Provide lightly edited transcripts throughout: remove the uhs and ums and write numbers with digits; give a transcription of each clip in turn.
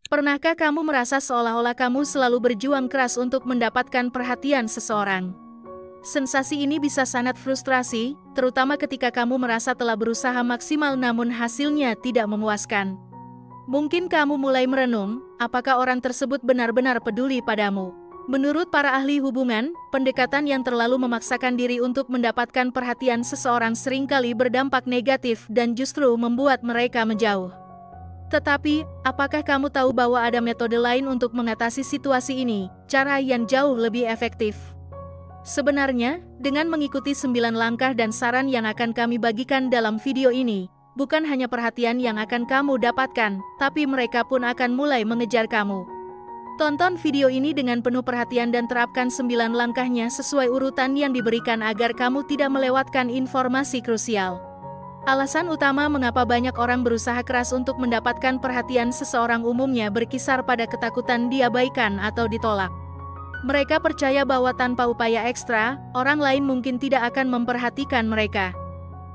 Pernahkah kamu merasa seolah-olah kamu selalu berjuang keras untuk mendapatkan perhatian seseorang? Sensasi ini bisa sangat frustrasi, terutama ketika kamu merasa telah berusaha maksimal namun hasilnya tidak memuaskan. Mungkin kamu mulai merenung, apakah orang tersebut benar-benar peduli padamu? Menurut para ahli hubungan, pendekatan yang terlalu memaksakan diri untuk mendapatkan perhatian seseorang seringkali berdampak negatif dan justru membuat mereka menjauh. Tetapi, apakah kamu tahu bahwa ada metode lain untuk mengatasi situasi ini, cara yang jauh lebih efektif? Sebenarnya, dengan mengikuti 9 langkah dan saran yang akan kami bagikan dalam video ini, bukan hanya perhatian yang akan kamu dapatkan, tapi mereka pun akan mulai mengejar kamu. Tonton video ini dengan penuh perhatian dan terapkan 9 langkahnya sesuai urutan yang diberikan agar kamu tidak melewatkan informasi krusial. Alasan utama mengapa banyak orang berusaha keras untuk mendapatkan perhatian seseorang umumnya berkisar pada ketakutan diabaikan atau ditolak. Mereka percaya bahwa tanpa upaya ekstra, orang lain mungkin tidak akan memperhatikan mereka.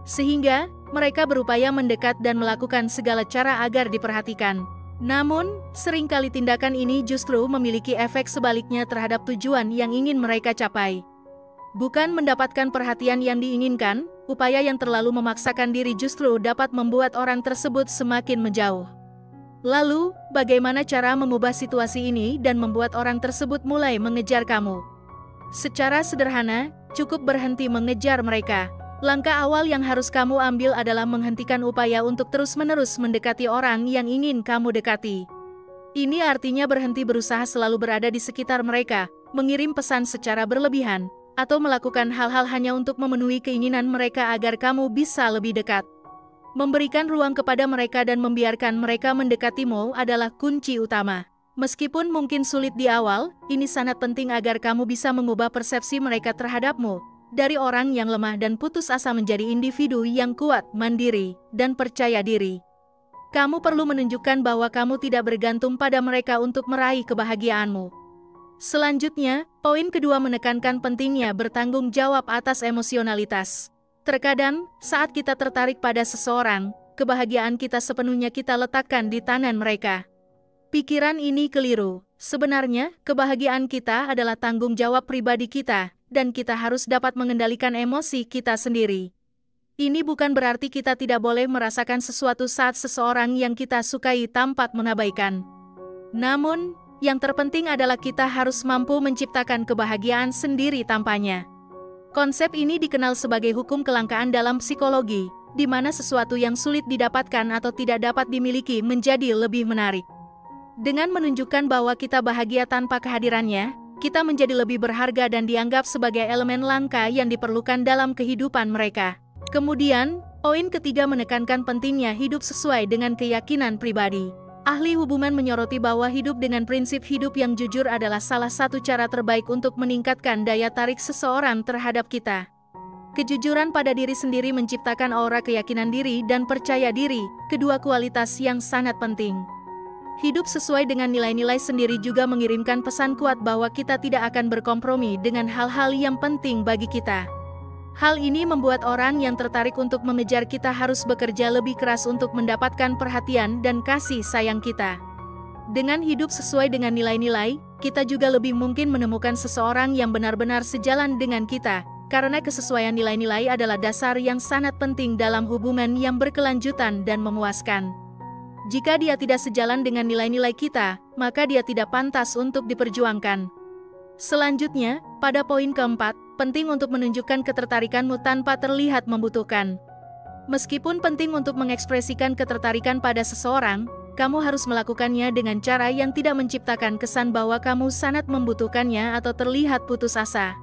Sehingga, mereka berupaya mendekat dan melakukan segala cara agar diperhatikan. Namun, seringkali tindakan ini justru memiliki efek sebaliknya terhadap tujuan yang ingin mereka capai. Bukan mendapatkan perhatian yang diinginkan, upaya yang terlalu memaksakan diri justru dapat membuat orang tersebut semakin menjauh. Lalu, bagaimana cara mengubah situasi ini dan membuat orang tersebut mulai mengejar kamu? Secara sederhana, cukup berhenti mengejar mereka. Langkah awal yang harus kamu ambil adalah menghentikan upaya untuk terus-menerus mendekati orang yang ingin kamu dekati. Ini artinya berhenti berusaha selalu berada di sekitar mereka, mengirim pesan secara berlebihan, atau melakukan hal-hal hanya untuk memenuhi keinginan mereka agar kamu bisa lebih dekat. Memberikan ruang kepada mereka dan membiarkan mereka mendekatimu adalah kunci utama. Meskipun mungkin sulit di awal, ini sangat penting agar kamu bisa mengubah persepsi mereka terhadapmu, dari orang yang lemah dan putus asa menjadi individu yang kuat, mandiri, dan percaya diri. Kamu perlu menunjukkan bahwa kamu tidak bergantung pada mereka untuk meraih kebahagiaanmu. Selanjutnya, poin kedua menekankan pentingnya bertanggung jawab atas emosionalitas. Terkadang, saat kita tertarik pada seseorang, kebahagiaan kita sepenuhnya kita letakkan di tangan mereka. Pikiran ini keliru. Sebenarnya, kebahagiaan kita adalah tanggung jawab pribadi kita, dan kita harus dapat mengendalikan emosi kita sendiri. Ini bukan berarti kita tidak boleh merasakan sesuatu saat seseorang yang kita sukai tampak mengabaikan. Namun, yang terpenting adalah kita harus mampu menciptakan kebahagiaan sendiri tanpanya. Konsep ini dikenal sebagai hukum kelangkaan dalam psikologi, di mana sesuatu yang sulit didapatkan atau tidak dapat dimiliki menjadi lebih menarik. Dengan menunjukkan bahwa kita bahagia tanpa kehadirannya, kita menjadi lebih berharga dan dianggap sebagai elemen langka yang diperlukan dalam kehidupan mereka. Kemudian, poin ketiga menekankan pentingnya hidup sesuai dengan keyakinan pribadi. Ahli hubungan menyoroti bahwa hidup dengan prinsip hidup yang jujur adalah salah satu cara terbaik untuk meningkatkan daya tarik seseorang terhadap kita. Kejujuran pada diri sendiri menciptakan aura keyakinan diri dan percaya diri, kedua kualitas yang sangat penting. Hidup sesuai dengan nilai-nilai sendiri juga mengirimkan pesan kuat bahwa kita tidak akan berkompromi dengan hal-hal yang penting bagi kita. Hal ini membuat orang yang tertarik untuk mengejar kita harus bekerja lebih keras untuk mendapatkan perhatian dan kasih sayang kita. Dengan hidup sesuai dengan nilai-nilai, kita juga lebih mungkin menemukan seseorang yang benar-benar sejalan dengan kita, karena kesesuaian nilai-nilai adalah dasar yang sangat penting dalam hubungan yang berkelanjutan dan memuaskan. Jika dia tidak sejalan dengan nilai-nilai kita, maka dia tidak pantas untuk diperjuangkan. Selanjutnya, pada poin keempat, penting untuk menunjukkan ketertarikanmu tanpa terlihat membutuhkan. Meskipun penting untuk mengekspresikan ketertarikan pada seseorang, kamu harus melakukannya dengan cara yang tidak menciptakan kesan bahwa kamu sangat membutuhkannya atau terlihat putus asa.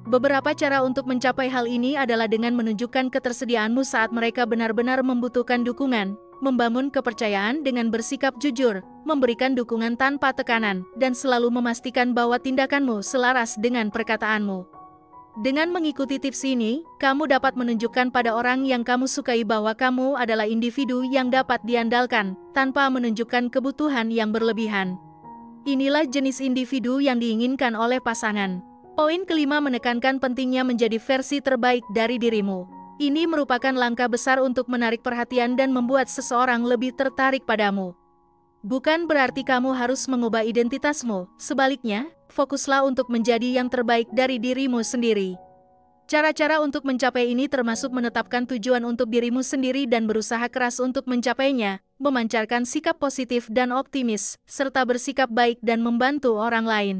Beberapa cara untuk mencapai hal ini adalah dengan menunjukkan ketersediaanmu saat mereka benar-benar membutuhkan dukungan, membangun kepercayaan dengan bersikap jujur, memberikan dukungan tanpa tekanan, dan selalu memastikan bahwa tindakanmu selaras dengan perkataanmu. Dengan mengikuti tips ini, kamu dapat menunjukkan pada orang yang kamu sukai bahwa kamu adalah individu yang dapat diandalkan, tanpa menunjukkan kebutuhan yang berlebihan. Inilah jenis individu yang diinginkan oleh pasangan. Poin kelima menekankan pentingnya menjadi versi terbaik dari dirimu. Ini merupakan langkah besar untuk menarik perhatian dan membuat seseorang lebih tertarik padamu. Bukan berarti kamu harus mengubah identitasmu, sebaliknya, fokuslah untuk menjadi yang terbaik dari dirimu sendiri. Cara-cara untuk mencapai ini termasuk menetapkan tujuan untuk dirimu sendiri dan berusaha keras untuk mencapainya, memancarkan sikap positif dan optimis, serta bersikap baik dan membantu orang lain.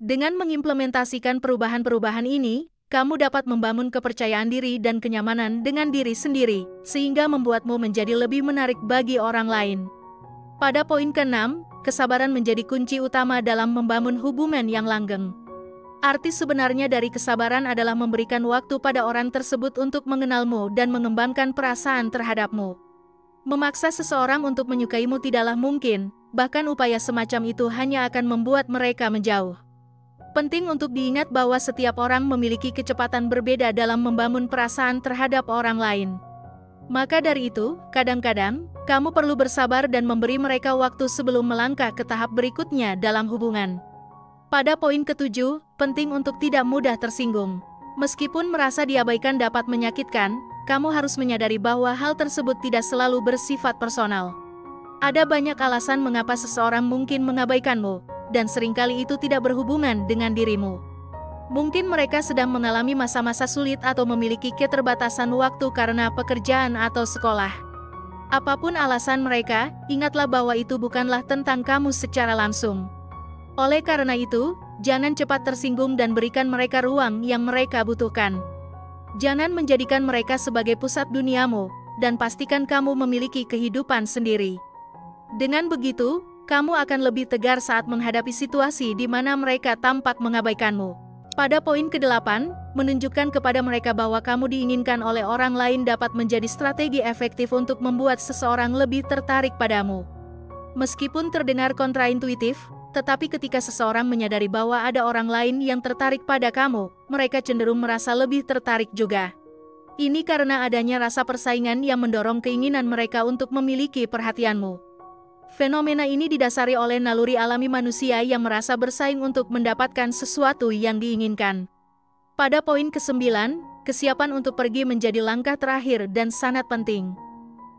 Dengan mengimplementasikan perubahan-perubahan ini, kamu dapat membangun kepercayaan diri dan kenyamanan dengan diri sendiri, sehingga membuatmu menjadi lebih menarik bagi orang lain. Pada poin ke-6, kesabaran menjadi kunci utama dalam membangun hubungan yang langgeng. Arti sebenarnya dari kesabaran adalah memberikan waktu pada orang tersebut untuk mengenalmu dan mengembangkan perasaan terhadapmu. Memaksa seseorang untuk menyukaimu tidaklah mungkin, bahkan upaya semacam itu hanya akan membuat mereka menjauh. Penting untuk diingat bahwa setiap orang memiliki kecepatan berbeda dalam membangun perasaan terhadap orang lain. Maka dari itu, kadang-kadang, kamu perlu bersabar dan memberi mereka waktu sebelum melangkah ke tahap berikutnya dalam hubungan. Pada poin ke-7, penting untuk tidak mudah tersinggung. Meskipun merasa diabaikan dapat menyakitkan, kamu harus menyadari bahwa hal tersebut tidak selalu bersifat personal. Ada banyak alasan mengapa seseorang mungkin mengabaikanmu, dan seringkali itu tidak berhubungan dengan dirimu. Mungkin mereka sedang mengalami masa-masa sulit atau memiliki keterbatasan waktu karena pekerjaan atau sekolah. Apapun alasan mereka, ingatlah bahwa itu bukanlah tentang kamu secara langsung. Oleh karena itu, jangan cepat tersinggung dan berikan mereka ruang yang mereka butuhkan. Jangan menjadikan mereka sebagai pusat duniamu, dan pastikan kamu memiliki kehidupan sendiri. Dengan begitu, kamu akan lebih tegar saat menghadapi situasi di mana mereka tampak mengabaikanmu. Pada poin ke-8, menunjukkan kepada mereka bahwa kamu diinginkan oleh orang lain dapat menjadi strategi efektif untuk membuat seseorang lebih tertarik padamu. Meskipun terdengar kontraintuitif, tetapi ketika seseorang menyadari bahwa ada orang lain yang tertarik pada kamu, mereka cenderung merasa lebih tertarik juga. Ini karena adanya rasa persaingan yang mendorong keinginan mereka untuk memiliki perhatianmu. Fenomena ini didasari oleh naluri alami manusia yang merasa bersaing untuk mendapatkan sesuatu yang diinginkan. Pada poin ke-9, kesiapan untuk pergi menjadi langkah terakhir dan sangat penting.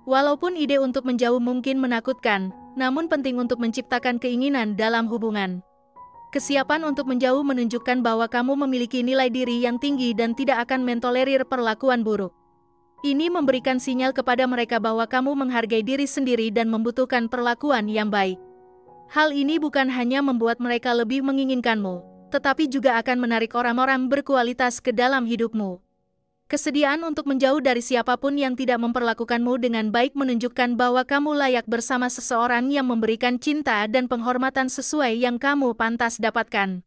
Walaupun ide untuk menjauh mungkin menakutkan, namun penting untuk menciptakan keinginan dalam hubungan. Kesiapan untuk menjauh menunjukkan bahwa kamu memiliki nilai diri yang tinggi dan tidak akan mentolerir perlakuan buruk. Ini memberikan sinyal kepada mereka bahwa kamu menghargai diri sendiri dan membutuhkan perlakuan yang baik. Hal ini bukan hanya membuat mereka lebih menginginkanmu, tetapi juga akan menarik orang-orang berkualitas ke dalam hidupmu. Kesediaan untuk menjauh dari siapapun yang tidak memperlakukanmu dengan baik menunjukkan bahwa kamu layak bersama seseorang yang memberikan cinta dan penghormatan sesuai yang kamu pantas dapatkan.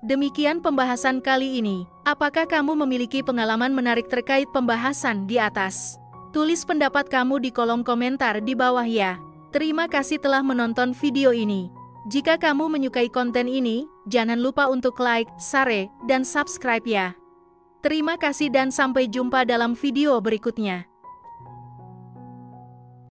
Demikian pembahasan kali ini. Apakah kamu memiliki pengalaman menarik terkait pembahasan di atas? Tulis pendapat kamu di kolom komentar di bawah ya. Terima kasih telah menonton video ini. Jika kamu menyukai konten ini, jangan lupa untuk like, share, dan subscribe ya. Terima kasih dan sampai jumpa dalam video berikutnya.